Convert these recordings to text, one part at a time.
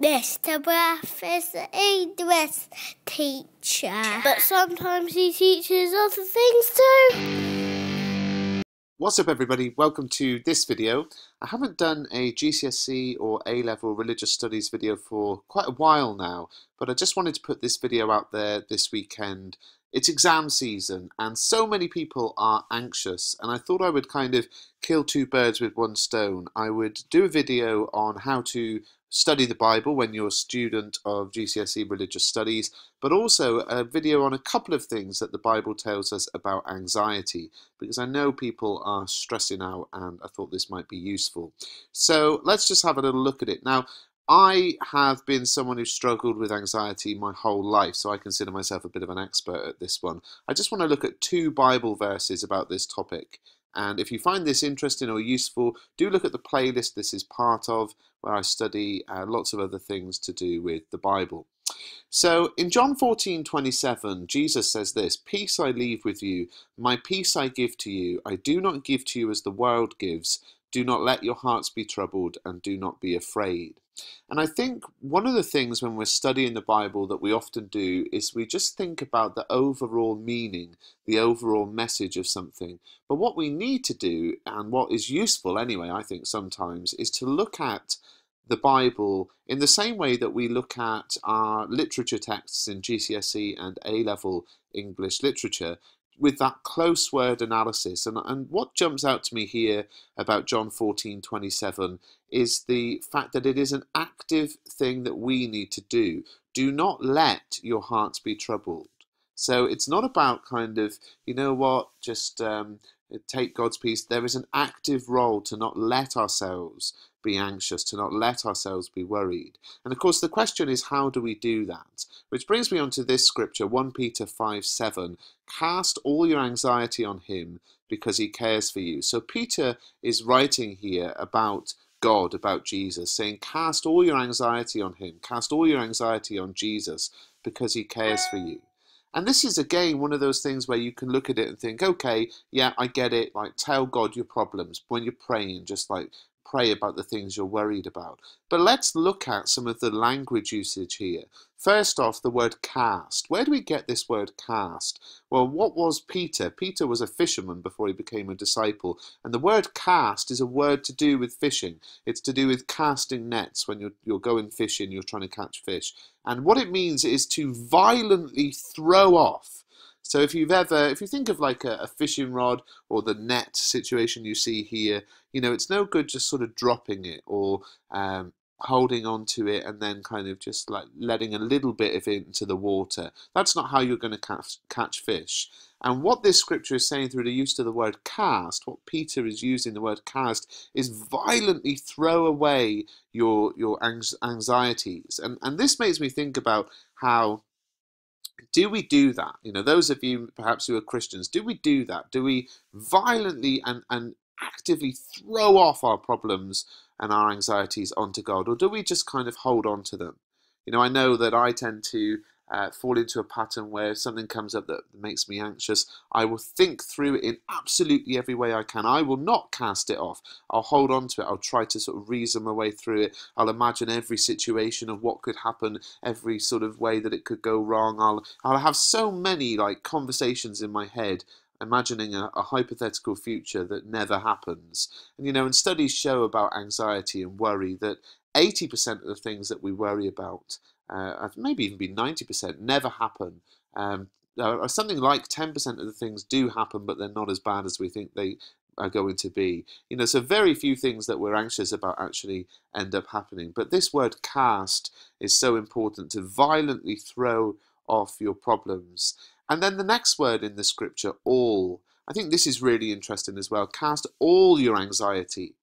Mr. Bruff is the English teacher, but sometimes he teaches other things too. What's up everybody, welcome to this video. I haven't done a GCSE or A-level religious studies video for quite a while now, but I just wanted to put this video out there this weekend. It's exam season and so many people are anxious, and I thought I would kind of kill two birds with one stone. I would do a video on how to study the Bible when you're a student of GCSE religious studies, but also a video on a couple of things that the Bible tells us about anxiety, because I know people are stressing out and I thought this might be useful. So let's just have a little look at it. Now, I have been someone who struggled with anxiety my whole life, so I consider myself a bit of an expert at this one. I just want to look at two Bible verses about this topic. And if you find this interesting or useful, do look at the playlist this is part of, where I study lots of other things to do with the Bible. So in John 14:27, Jesus says this, "Peace I leave with you, my peace I give to you. I do not give to you as the world gives. Do not let your hearts be troubled and do not be afraid." And I think one of the things when we're studying the Bible that we often do is we just think about the overall meaning, the overall message of something. But what we need to do, and what is useful anyway, I think sometimes, is to look at the Bible in the same way that we look at our literature texts in GCSE and A-level English literature, with that close word analysis. And what jumps out to me here about John 14:27 is the fact that it is an active thing that we need to do. Do not let your hearts be troubled. So it's not about kind of, you know what, just take God's peace. There is an active role to not let ourselves be anxious, to not let ourselves be worried. And of course the question is, how do we do that? Which brings me on to this scripture, 1 Peter 5:7, "Cast all your anxiety on him because he cares for you." So Peter is writing here about God, about Jesus, saying cast all your anxiety on him, cast all your anxiety on Jesus because he cares for you. And this is again one of those things where you can look at it and think, okay, yeah, I get it, like tell God your problems when you're praying, just like pray about the things you're worried about. But let's look at some of the language usage here. First off, the word cast. Where do we get this word cast? Well, what was Peter? Peter was a fisherman before he became a disciple. And the word cast is a word to do with fishing. It's to do with casting nets. When you're going fishing, you're trying to catch fish. And what it means is to violently throw off. So if you think of like a fishing rod or the net situation you see here, you know, it's no good just sort of dropping it or holding on to it and then kind of just like letting a little bit of it into the water. That's not how you're going to catch fish. And what this scripture is saying through the use of the word cast, what Peter is using the word cast, is violently throw away your anxieties. And this makes me think about how do we do that? You know, those of you perhaps who are Christians, do we do that? Do we violently and actively throw off our problems and our anxieties onto God, or do we just kind of hold on to them? You know, I know that I tend to fall into a pattern where if something comes up that makes me anxious, I will think through it in absolutely every way I can. I will not cast it off. I'll hold on to it. I'll try to sort of reason my way through it. I'll imagine every situation of what could happen, every sort of way that it could go wrong. I'll have so many like conversations in my head, imagining a hypothetical future that never happens. And you know, and studies show about anxiety and worry that 80% of the things that we worry about, maybe even be 90%, never happen. Something like 10% of the things do happen, but they're not as bad as we think they are going to be. You know, so very few things that we're anxious about actually end up happening. But this word cast is so important, to violently throw off your problems. And then the next word in the scripture, all. I think this is really interesting as well. Cast all your anxiety.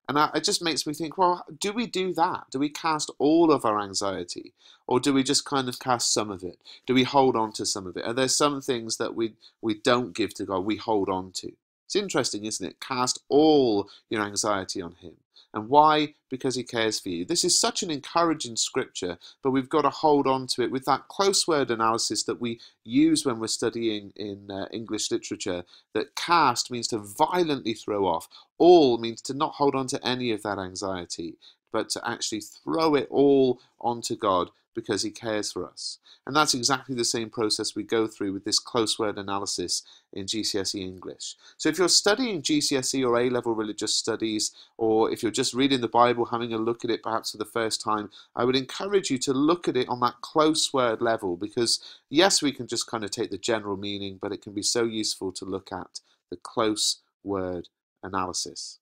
And it just makes me think, well, do we do that? Do we cast all of our anxiety? Or do we just kind of cast some of it? Do we hold on to some of it? Are there some things that we don't give to God, we hold on to? It's interesting, isn't it? Cast all your anxiety on him. And why? Because he cares for you. This is such an encouraging scripture, but we've got to hold on to it with that close word analysis that we use when we're studying in English literature, that cast means to violently throw off. All means to not hold on to any of that anxiety, but to actually throw it all onto God because he cares for us. And that's exactly the same process we go through with this close word analysis in GCSE English. So if you're studying GCSE or A-level religious studies, or if you're just reading the Bible, having a look at it perhaps for the first time, I would encourage you to look at it on that close word level, because yes, we can just kind of take the general meaning, but it can be so useful to look at the close word analysis.